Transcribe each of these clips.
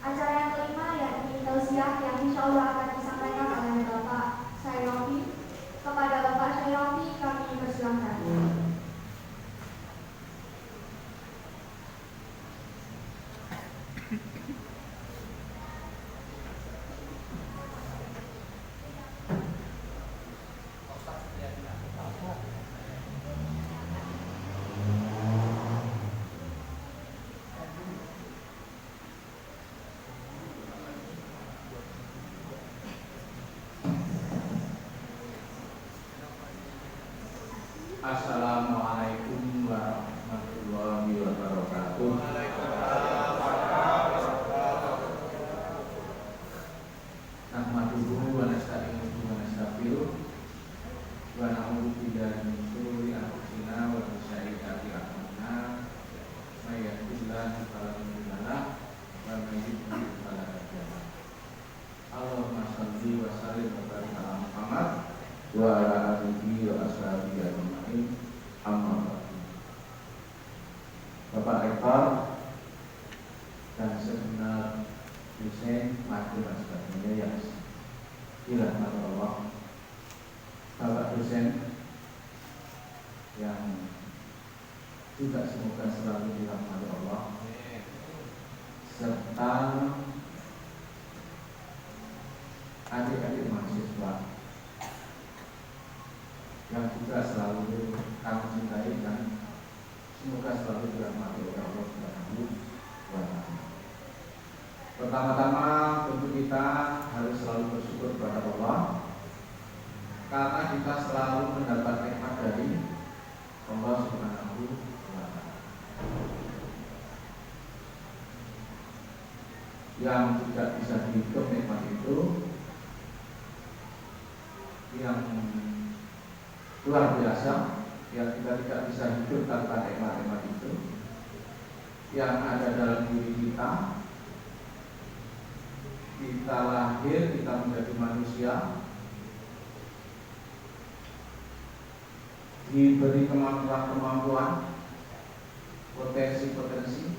Acara yang kelima yakni tausiah yang insya Allah akan disampaikan oleh Bapak Syairofi. Kepada Bapak Syairofi kami persilahkan. Assalamualaikum warahmatullahi wabarakatuh. Nahmaduhu wa nasta'inuhu wa nastaghfiruh wa na'udzu billahi min shururi anfusina wa min sayyiati a'malina. May yahdihillahu fala mudilla lahu wa may yudlil fala hadiya lahu. Allahumma shalli wa sallim wa barik ala Muhammad wa ala alihi wa ashabihi ajma'in. Amma ba'du. Bapak Rektor dan segenap dosen, majelis dan sebagainya yang dirahmati Allah, Bapak dosen yang juga semoga selalu dirahmati Allah, serta adik-adik mahasiswa yang juga selalu kami cintai dan semoga selalu dirahmati oleh Allah Subhanahu wa Ta'ala. Pertama-tama tentu kita harus selalu bersyukur kepada Allah karena kita selalu mendapat nikmat dari Allah Subhanahu wa Ta'ala yang tidak bisa dihitung. Nikmat itu yang luar biasa, yang kita tidak bisa hidup tanpa nikmat-nikmat itu yang ada dalam diri kita. Kita lahir, kita menjadi manusia, diberi kemampuan-kemampuan, potensi-potensi,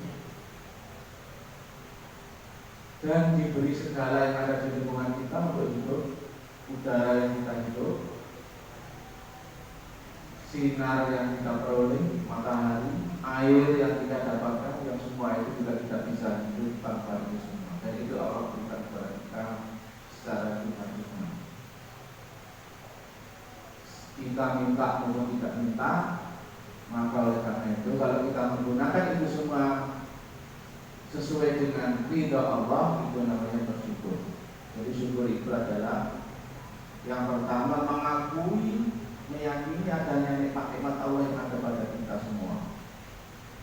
dan diberi segala yang ada di lingkungan kita untuk hidup. Udara yang kita hidup, sinar yang kita peroleh, matahari, air yang kita dapatkan, yang semua itu juga tidak bisa hidup tanpa itu semua. Dan itu Allah berikan kepada kita secara cuma-cuma. Kita minta maupun tidak minta, maka oleh karena itu kalau kita menggunakan itu semua sesuai dengan ridha Allah, itu namanya bersyukur. Jadi syukur itu adalah yang pertama mengakui, meyakini adanya nikmat-nikmat Allah yang ada pada kita semua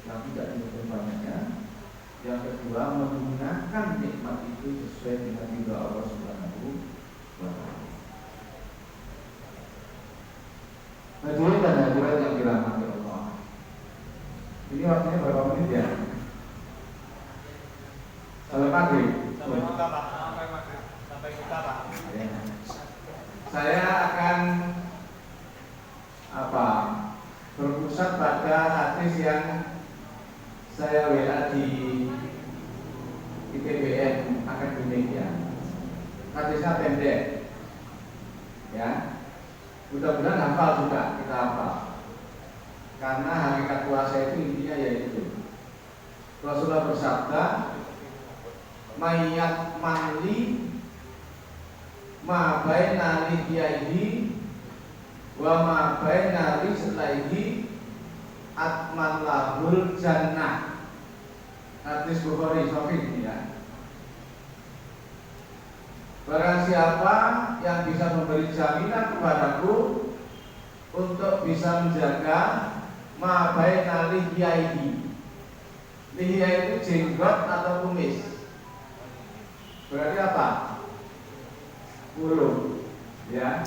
yang tidak dihitung banyaknya. Yang kedua, menggunakan nikmat itu sesuai dengan ridha Allah Subhanahu wa Ta'ala. Hadirin dan hadirat yang dirahmati Allah, ini waktunya berapa menit ya? Sampai maghrib. Sampai buka Pak. Sampai buka Pak. Saya akan berpusat pada hadis yang saya WA di ITBN akademik ya. Hadisnya pendek, ya. Mudah-mudahan hafal juga, kita hafal. Karena hakikat puasa itu intinya yaitu Rasulullah bersabda, "Mayat manli ma baina lihiyaihi wa ma baina rizlaihi atman lahul jannah." Hadis Bukhari Sahih ya. Barang siapa yang bisa memberi jaminan kepadaku untuk bisa menjaga ma baina lihiyaihi. Lihiyah itu jenggot atau kumis. Berarti apa? Mulut, ya.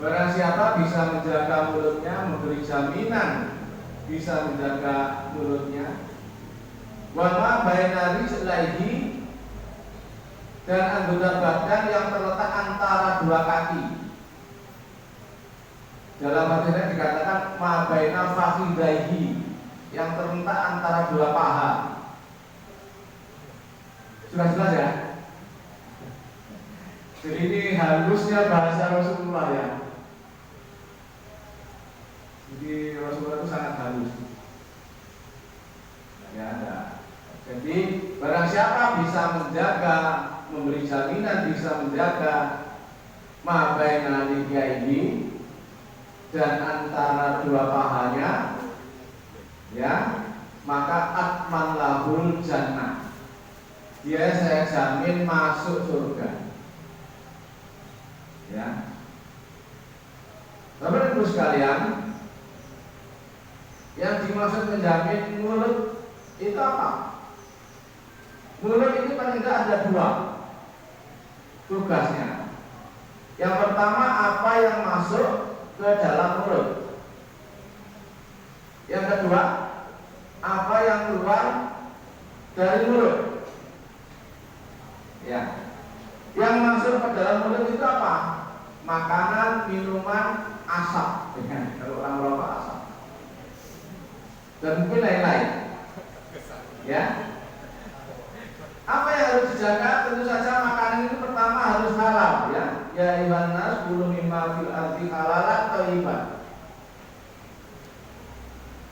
Barang siapa bisa menjaga mulutnya, memberi jaminan bisa menjaga mulutnya, wa ma baina rizlaihi, dan anggota badan yang terletak antara dua kaki. Dalam hadisnya dikatakan ma baina fakhidaihi, yang terletak antara dua paha. Sudah jelas ya? Jadi ini halusnya bahasa Rasulullah ya. Jadi Rasulullah itu sangat halus. Ya, ada. Jadi barang siapa bisa menjaga, memberi jaminan bisa menjaga ma baina ini dan antara dua pahanya, ya, maka atman lahul jannah. Dia saya jamin masuk surga. Ya. Bapak Ibu sekalian, yang dimaksud menjamin mulut itu apa? Mulut itu paling tidak ada dua tugasnya. Yang pertama, apa yang masuk ke dalam mulut. Yang kedua, apa yang keluar dari mulut. Ya. Yang masuk ke dalam mulut itu apa? Makanan, minuman, asap. Kalau orang merokok asap. Dan mungkin lain-lain. Ya. Apa yang harus dijaga? Tentu saja makanan itu pertama harus halal, ya. Ya ayyuhan nas kulu mimma fil ardi halalan thayyiban.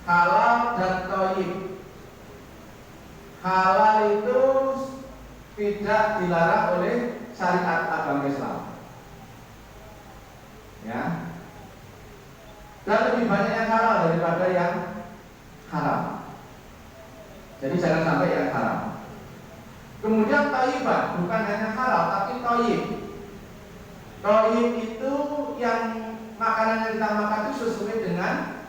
Halal dan thayyib. Halal itu tidak dilarang oleh syariat agama Islam. Ya. Dan lebih banyak yang halal daripada yang haram. Jadi jangan sampai yang haram. Kemudian thayyiban, bukan hanya halal tapi thayyib. Thayyib itu yang makanan yang kita makan itu sesuai dengan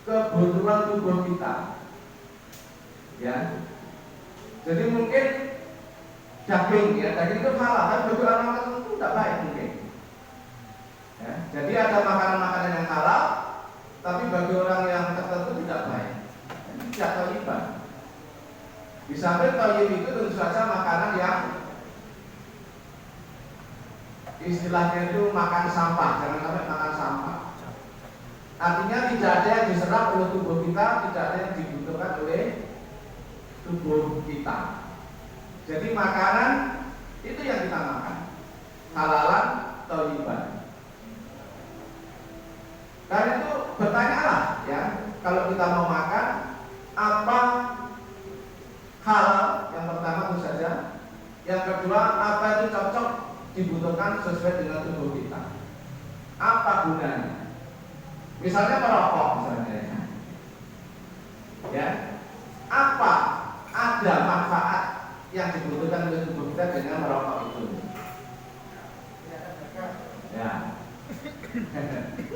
kebutuhan tubuh kita. Ya. Jadi mungkin daging, ya, daging itu halal, tapi bagi orang makan itu tidak baik mungkin. Ya. Jadi ada makanan-makanan yang halal, tapi bagi orang yang tertentu tidak baik. Ini tidak thayyiban. Di samping thayyib itu tentu saja makanan yang istilahnya itu makan sampah, jangan sampai makan sampah. Artinya tidak ada yang diserap oleh tubuh kita, tidak ada yang dibutuhkan oleh tubuh kita. Jadi makanan itu yang kita makan, halalan thayyiban. Karena itu bertanyalah, ya, kalau kita mau makan apa halal, yang pertama itu saja. Yang kedua, apa itu cocok dibutuhkan sesuai dengan tubuh kita. Apa gunanya? Misalnya merokok misalnya. Ya. Apa ada manfaat yang dibutuhkan oleh tubuh kita dengan merokok itu? Ya.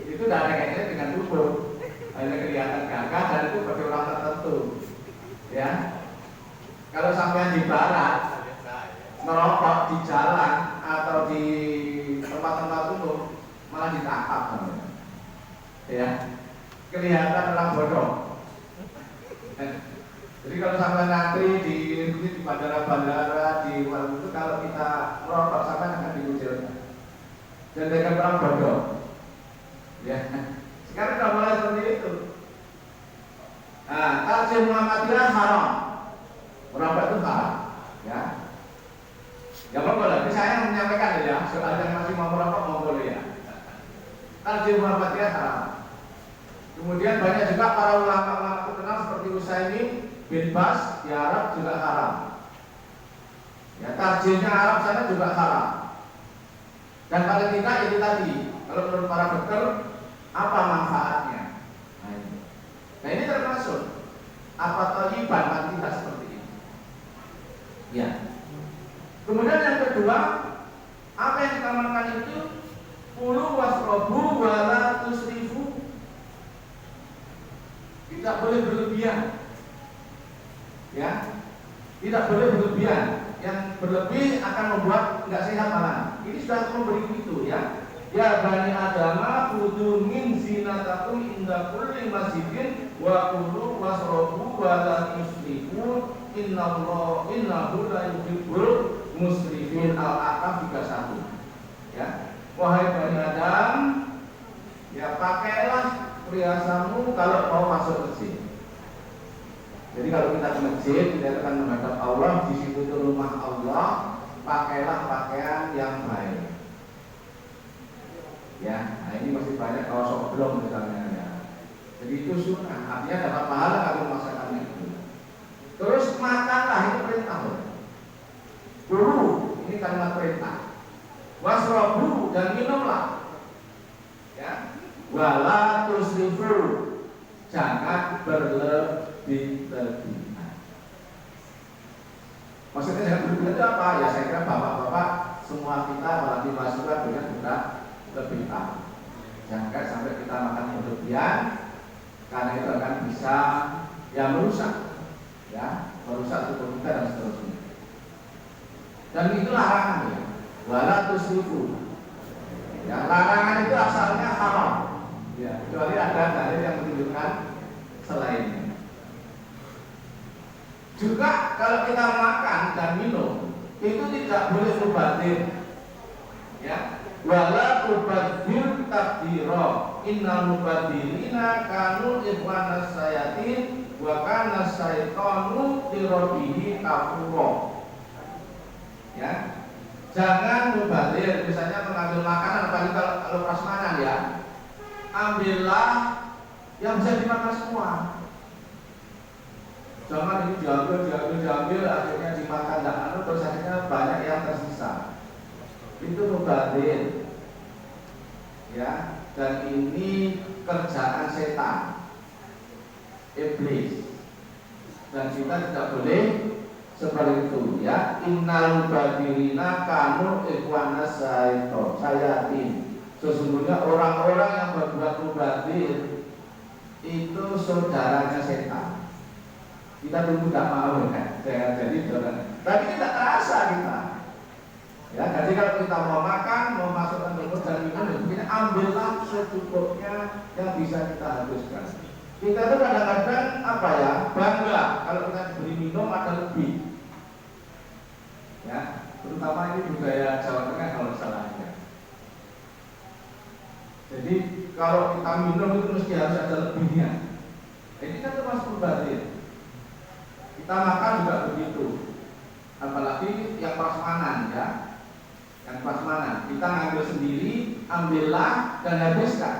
Itu tidak ada kaitannya dengan tubuh. Hanya kelihatan gagah dan itu bagi orang tertentu. Ya. Kalau sampai di barat merokok di jalan atau di tempat-tempat umum malah ditangkap, ya, kelihatan orang bodoh. Jadi kalau sampai ngantri di bandara-bandara di warung itu, kalau kita merokok sampai akan dikucilkan dan dengan orang bodoh. Ya, sekarang sudah mulai seperti itu. Nah, kalau Muhammadiyah haram. Merokok itu haram, ya. Ya monggo lah, saya yang menyampaikan ya, soal yang masih mau merokok monggo ya. Tarjih Muhammadiyah haram. Kemudian banyak juga para ulama-ulama terkenal seperti Utsaimin bin Baz di Arab juga haram. Ya, tarjihnya Arab sana juga haram. Dan paling tidak ini tadi, kalau menurut para dokter, apa manfaatnya? Nah ini termasuk apa thayyiban kan tidak seperti ini. Ya. Kemudian yang kedua, apa yang kita makan itu kulu wasrobu wala tusrifu. Tidak boleh berlebihan. Ya. Tidak boleh berlebihan. Yang berlebih akan membuat enggak sehat malah. Ini sudah memberi itu, ya. Ya bani adama kudu min zinatakum inda kulli masjidin wa kulu wasrobu wala tusrifu innahu la yuhibbul musrifin. Al-Aqaf 31. Ya, wahai bani Adam, ya pakailah perhiasanmu kalau mau masuk masjid. Jadi kalau kita ke masjid, kita akan menghadap Allah, di situ itu rumah Allah, pakailah pakaian yang baik. Ya, nah ini masih banyak kalau sobrong misalnya ya. Jadi itu sunnah, artinya dapat pahala kalau masakan itu. Terus makanlah, itu perintah. Kulu, ini kalimat perintah. Wasrobu, dan minumlah. Ya, wala tusrifu, jangan berlebih-lebihan. Maksudnya jangan berlebihan itu apa? Ya saya kira bapak-bapak semua kita apalagi mahasiswa dengan juga lebih tahu. Jangan sampai kita makan berlebihan, karena itu akan bisa merusak, merusak tubuh kita dan seterusnya. Dan itu larangan ya. Wala tusrifu. Ya, larangan itu asalnya haram. Ya, kecuali ada dalil yang menunjukkan selainnya. Juga kalau kita makan dan minum itu tidak boleh mubadir. Ya, wala tubadzir tabdira. Innal mubadirina kanu ikhwanas sayatin wa kana syaitanu lirabbihi kafura. Ya. Jangan mubadir, misalnya mengambil makanan apalagi kalau prasmanan ya. Ambillah yang bisa dimakan semua. Jangan ini diambil, akhirnya dimakan dan terus akhirnya banyak yang tersisa. Itu mubadir. Ya, dan ini kerjaan setan, iblis. Dan kita tidak boleh seperti itu ya. Innal mubadirina kanu ikhwanas sayatin. Sesungguhnya orang-orang yang berbuat mubadir itu saudaranya setan. Kita dulu tidak mau kan, jadi tapi tidak terasa kita. Ya, jadi kalau kita mau makan, mau masukkan ke mulut dan minum, kita ambillah secukupnya yang bisa kita habiskan. Kita itu kadang-kadang bangga kalau kita diberi minum ada lebih. Ya, terutama ini budaya Jawa Tengah kalau salahnya. Jadi kalau kita minum itu mesti harus ada lebihnya. Ini kan termasuk mubadir. Kita makan juga begitu. Apalagi yang prasmanan ya. Yang prasmanan kita ngambil sendiri, ambillah dan habiskan.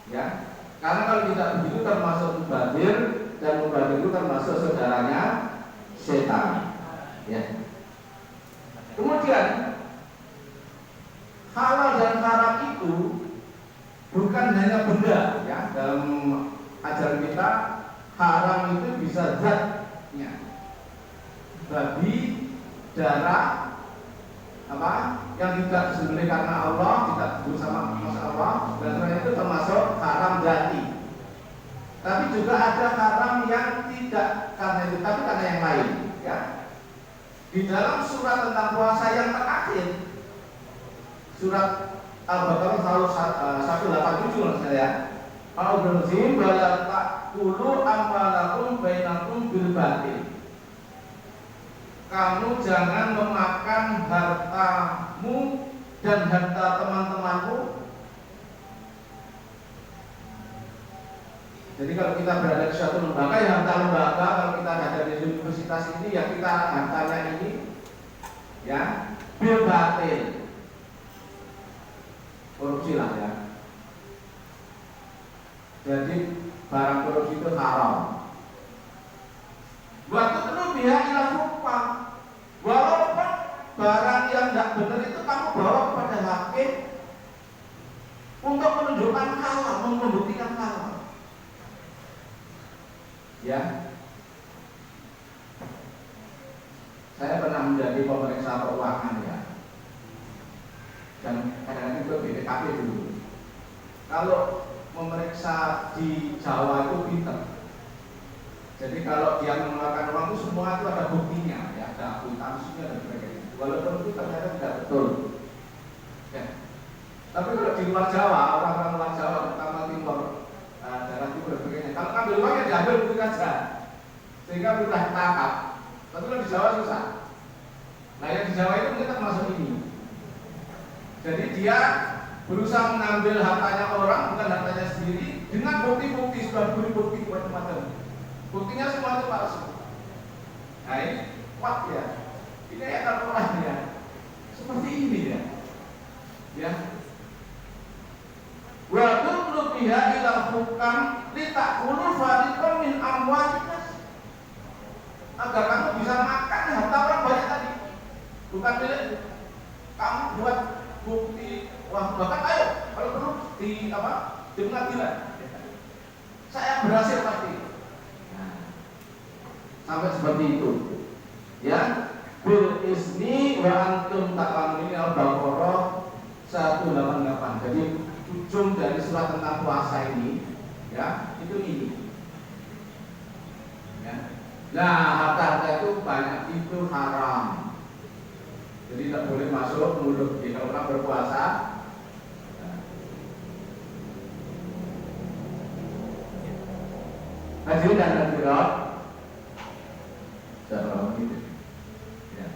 Ya. Karena kalau tidak begitu termasuk mubadir, dan mubadir itu termasuk saudaranya setan. Ya. Kemudian halal dan haram itu bukan hanya benda ya. Dalam ajaran kita haram itu bisa zatnya. Babi, darah, yang tidak disembelih karena Allah, tidak bersama Allah, dan sebagainya itu termasuk haram zati. Tapi juga ada haram yang tidak karena itu, tapi karena yang lain ya. Di dalam surat tentang puasa yang terakhir, surat Al-Baqarah 187 maksudnya ya. Al-Baqarah wala taqulu amwalakum bainakum bil batil. Kamu jangan memakan hartamu dan harta teman-temanmu. Jadi kalau kita berada di suatu lembaga, ya harta lembaga. Kalau kita ada di universitas ini, ya kita hartanya ini, ya bil batil, korupsi lah ya. Jadi barang korupsi itu haram. Waktu itu biar ilah rupa. Walaupun barang yang tidak benar itu kamu bawa kepada hakim untuk menunjukkan halal, membuktikan halal. Ya, saya pernah menjadi pemeriksa keuangan ya, dan kadang-kadang itu BPKP dulu. Kalau memeriksa di Jawa itu pinter. Jadi kalau dia mengeluarkan uang itu semua itu ada buktinya, ya, ada akuntansinya dan sebagainya. Walaupun itu ternyata tidak betul. Ya. Tapi kalau di luar Jawa, orang-orang luar Jawa, terutama timur, daerah timur dan sebagainya, kalau ambil uangnya diambil begitu saja, sehingga mudah ditangkap. Tapi kalau di Jawa susah. Nah yang di Jawa itu mungkin termasuk ini. Jadi dia berusaha mengambil hartanya orang, bukan hartanya sendiri, dengan bukti-bukti, sudah bukti macam-macam. Buktinya semua itu palsu. Nah ini kuat ya. Ini ayat Al-Quran ya. Seperti ini ya. Ya. Wa tudlu biha ila hukam litakulu fariqam min amwalinas. Agar kamu bisa makan harta orang banyak tadi. Bukan milik kamu buat bukti. Wah, bahkan ayo kalau perlu di pengadilan. Saya berhasil pasti. Nah, sampai seperti itu. Ya. Bil isni wa antum ta'lamun, ini Al-Baqarah 188. Jadi ujung dari surat tentang puasa ini, ya, itu ini. Ya. Nah, harta-harta itu banyak itu haram. Jadi tidak boleh masuk mulut. Jadi kalau orang berpuasa, hadirin dan hadirat, jangan gitu. Ya.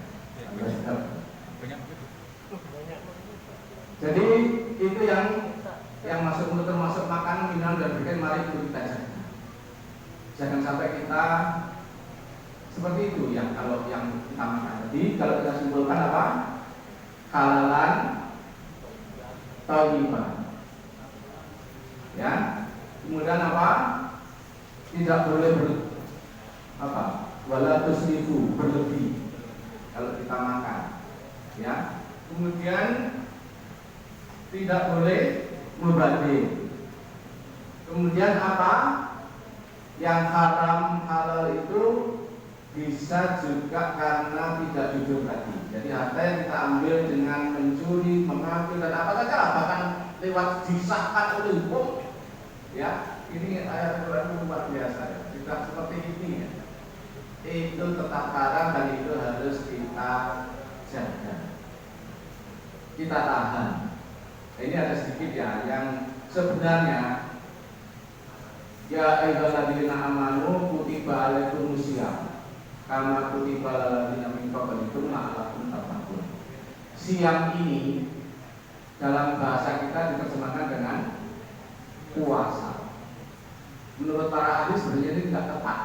Jadi itu yang masuk mulut termasuk makanan, minuman dan berkait, mari itu kita jaga. Jangan sampai kita seperti itu yang kalau yang kita makan. Jadi kalau kita simpulkan apa? Halalan thayyibah. Ya. Kemudian apa? Tidak boleh wala tusrifu, berlebih kalau kita makan. Ya. Kemudian tidak boleh mubadzir. Kemudian apa? Yang haram halal itu bisa juga karena tidak jujur tadi. Jadi harta yang kita ambil dengan mencuri, mengambil dan apa saja lah, bahkan lewat disahkan oleh hukum. Ya, ini ayat Al-Quran luar biasa ya. Tidak seperti ini ya. Itu tetap haram dan itu harus kita jaga. Kita tahan. Ini ada sedikit ya yang sebenarnya ya ayyuhalladzina amanu kutiba alaikumusiyam kama kutiba alalladzina min qablikum la'allakum tattaqun. Siam ini dalam bahasa kita diterjemahkan dengan puasa. Menurut para ahli sebenarnya ini tidak tepat.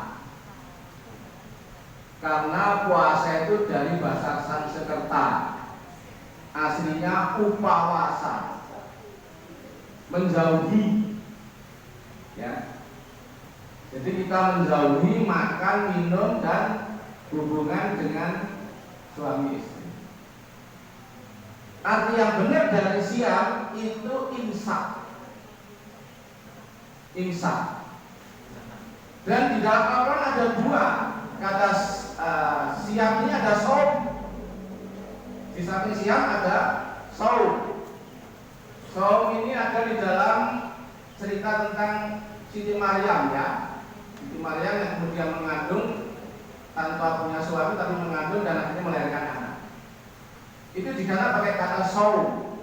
Karena puasa itu dari bahasa Sanskerta, aslinya upawasa, menjauhi, ya. Jadi kita menjauhi makan, minum dan hubungan dengan suami istri. Arti yang benar dari siam itu imsak. Imsak. Dan di dalam Al-Quran ada dua kata siam ini, ada saum. Di samping siam ada saum. Saum ini ada di dalam cerita tentang Siti Maryam ya. Siti Maryam yang kemudian mengandung tanpa punya suami tapi mengandung dan akhirnya melahirkan anak. Itu di sana pakai kata saum.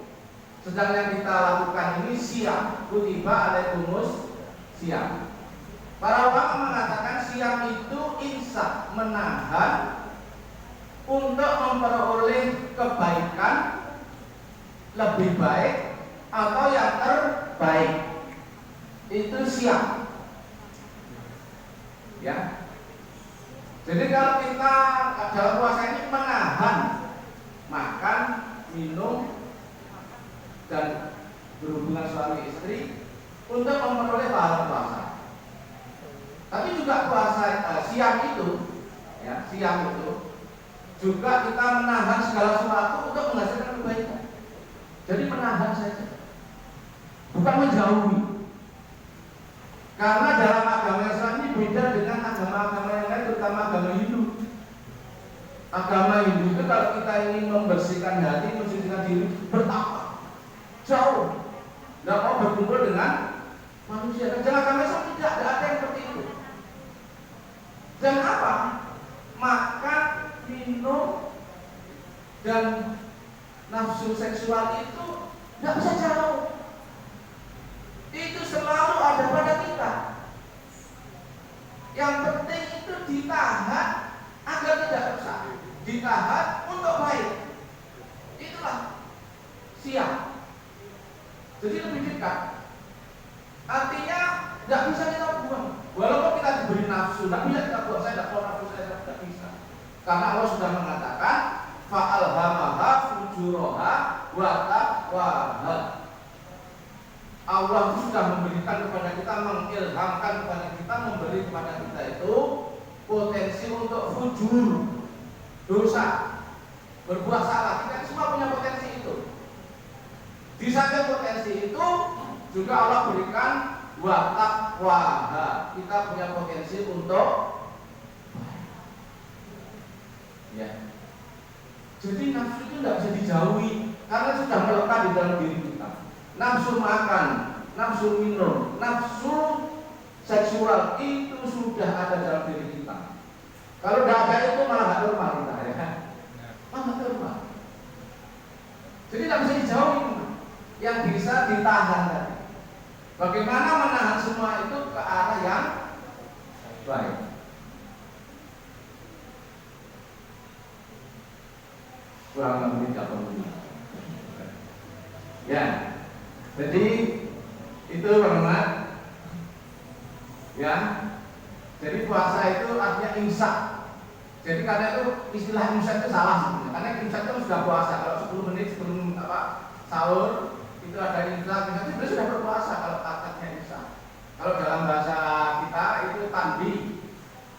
Sedang yang kita lakukan ini siam. Kutiba alaikumus siam. Para ulama mengatakan siam itu imsak, menahan untuk memperoleh kebaikan lebih baik atau yang terbaik. Itu siam. Ya. Jadi kalau kita dalam puasa ini menahan makan, minum dan berhubungan suami istri untuk memperoleh pahala puasa. Tapi juga puasa siam itu, ya, siam itu juga kita menahan segala sesuatu untuk menghasilkan kebaikan. Jadi menahan saja, bukan menjauhi. Karena dalam agama Islam ini beda dengan agama-agama yang lain, terutama agama Hindu. Agama Hindu itu kalau kita ingin membersihkan hati, mensucikan diri, bertakwa, jauh, tidak mau berkumpul dengan manusia. Dan agama Islam tidak ada yang seperti itu. Dan apa? Makan, minum, dan nafsu seksual itu tidak bisa jauh. Itu selalu ada pada kita. Yang penting itu ditahan agar tidak rusak, ditahan untuk baik. Itulah siap. Jadi lebih dekat. Artinya tidak bisa kita buang. Walaupun kita diberi nafsu nafsu. Tidak bisa kita buat, saya tidak mau nafsu, saya tidak bisa. Karena Allah sudah mengatakan fa'alhamaha fujuraha wa taqwaha. Allah sudah memberikan kepada kita, mengilhamkan kepada kita, memberi kepada kita itu potensi untuk fujur, dosa, berbuat salah. Kita semua punya potensi itu. Di samping potensi itu juga Allah berikan wa taqwaha. Kita punya potensi untuk ya. Jadi nafsu itu tidak bisa dijauhi karena sudah melekat di dalam diri kita. Nafsu makan, nafsu minum, nafsu seksual itu sudah ada dalam diri kita. Kalau tidak ada itu malah tidak normal kita ya. Malah normal. Jadi tidak bisa dijauhi. Yang bisa ditahan tadi. Bagaimana menahan semua itu ke arah yang baik. Kurang lebih 30. Ya. Jadi itu teman-teman. Ya. Jadi puasa itu artinya imsak. Jadi karena itu istilah imsak itu salah sebenarnya. Karena imsak itu sudah puasa. Kalau 10 menit sebelum sahur itu ada imsak itu sudah berpuasa kalau akadnya imsak. Kalau dalam bahasa kita itu tandi,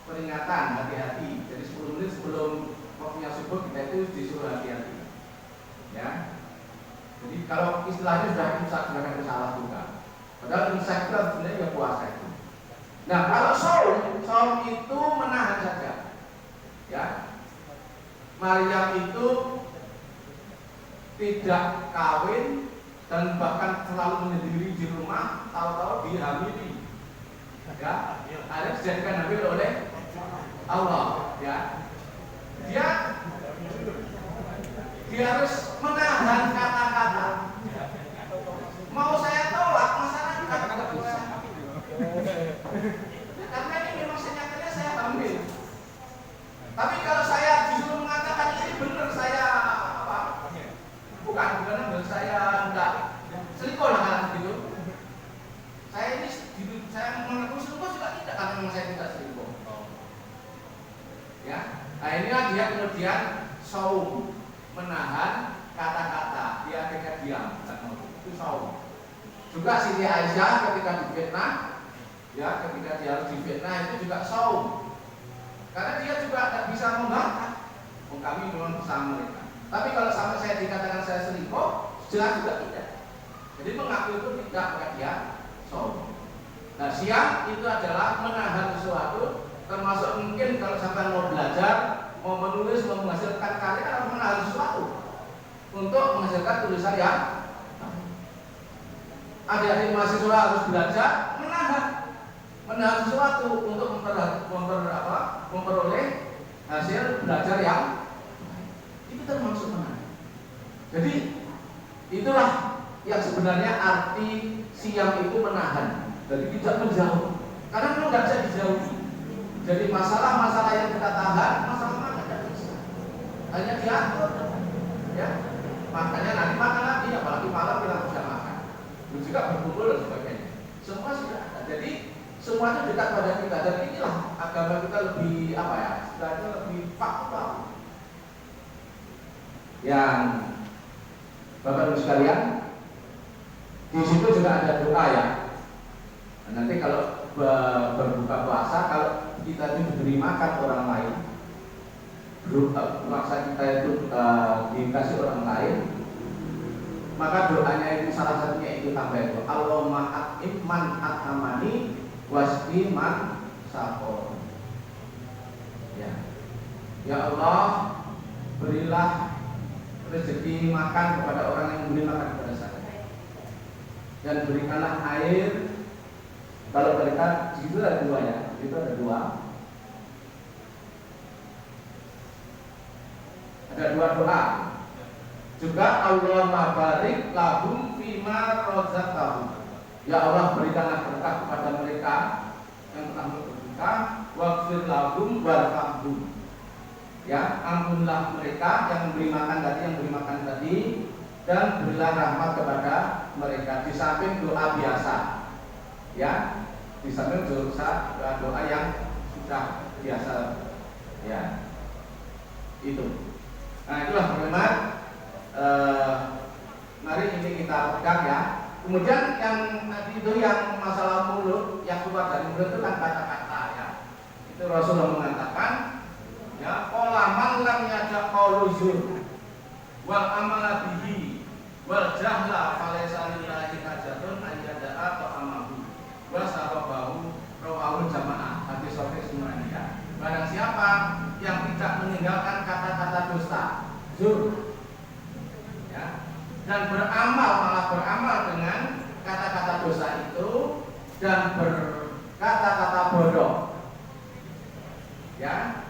peringatan, hati-hati. Jadi 10 menit sebelum waktunya subuh kita itu disuruh hati-hati. Ya. Jadi kalau istilahnya sudah imsak sudah ada salah juga. Padahal imsak itu sebenarnya ya puasa itu. Nah kalau saum itu menahan saja. Ya. Maryam itu tidak kawin dan bahkan selalu menyendiri di rumah, tahu-tahu dihamili. Ya, akhirnya dijadikan hamil oleh Allah. Ya, dia harus menahan kata-kata. Mau saya tolak, masalah tidak bisa. Karena ini memang senyatanya saya hamil. Tapi kalau saya disuruh mengatakan ini benar saya bukan benar saya enggak selingkuh lah kan gitu. Saya ini saya mengaku selingkuh juga tidak karena memang saya tidak selingkuh. Ya, nah inilah dia kemudian saum, menahan kata-kata, dia akhirnya diam, itu saum. Juga Siti Aisyah ketika difitnah, ya ketika dia harus difitnah itu juga saum. Karena dia juga tidak bisa membantah. Kami memang bersama mereka. Tapi kalau sampai saya dikatakan saya selingkuh, jelas juga tidak. Jadi mengaku itu tidak, maka dia saum. Nah siam itu adalah menahan sesuatu, termasuk mungkin kalau sampai mau belajar, mau menulis, mau menghasilkan karya harus menahan sesuatu untuk menghasilkan tulisan yang adik-adik mahasiswa harus belajar menahan sesuatu untuk memperoleh hasil belajar yang itu termasuk menahan. Jadi itulah yang sebenarnya arti siam itu menahan. Jadi tidak menjauh, karena memang tidak bisa dijauhi. Jadi masalah-masalah yang kita tahan, masalah tidak bisa. Hanya diatur, ya. Makanya nanti makan lagi, apalagi malam kita sudah makan. Dan juga berkumpul dan sebagainya. Semua sudah ada. Jadi semua itu dekat pada kita. Dan inilah agama kita lebih apa ya? Istilahnya lebih faktual. Yang Bapak Ibu sekalian, di situ juga ada doa ya. Nah, nanti kalau berbuka puasa, kalau kita itu diberi makan orang lain, maksa kita itu dikasih orang lain, maka doanya itu salah satunya itu tambah itu Allahumma at'im man at'amani wasqi man saqo. Ya Allah, berilah rezeki makan kepada orang yang memberi makan kepada saya, dan berikanlah air. Kalau mereka di situ ada dua ya, itu ada dua. Ada dua doa. Juga Allahumma barik lahum fima razaqtahum. Ya Allah, berikanlah berkah kepada mereka yang telah berbuka, waghfir lahum warhamhum. Ya, ampunilah mereka yang memberi makan tadi, dan berilah rahmat kepada mereka. Di samping doa biasa, ya, di samping doa yang sudah biasa ya itu. Nah itulah bagaimana mari ini kita pegang ya. Kemudian yang tadi itu yang masalah mulut, yang keluar dari mulut itu kan kata-kata ya. Itu Rasulullah mengatakan ya qala man lam yada qaulu zur wal amala bihi wal jahla falaysa lillahi hajatun an yada'a ta'amahu wa sababahu rawahul jamaah. Hadis sahih semuanya ya. Barang siapa yang tidak meninggalkan kata-kata dusta, zur ya, dan malah beramal dengan kata-kata dosa itu dan berkata-kata bodoh ya,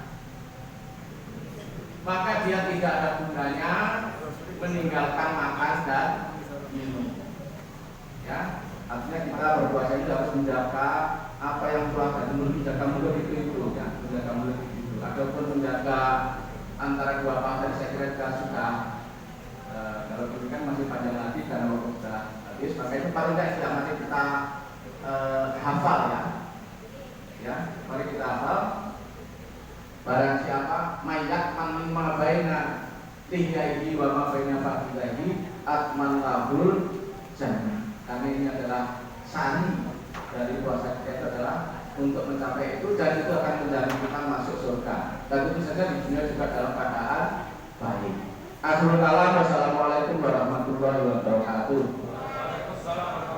maka dia tidak ada gunanya meninggalkan makan dan minum ya. Artinya kita berpuasa itu harus menjaga apa yang keluar dari mulut, menjaga mulut itu ya, menjaga mulut itu ataupun menjaga antara dua paha. Saya kira kita sudah kalau ini kan masih panjang lagi karena waktu sudah habis, maka itu paling tidak sudah mari kita hafal ya, mari kita hafal. Barang siapa mayat man baina tihyaihi wa ma baina fakhidaihi atman labul jannah. Karena ini adalah sari dari puasa kita itu adalah untuk mencapai itu, dan itu akan menjamin kita masuk surga. Dan itu saja di dunia juga dalam keadaan baik. Akhirul kalam, wassalamualaikum warahmatullahi wabarakatuh. Waalaikumsalam.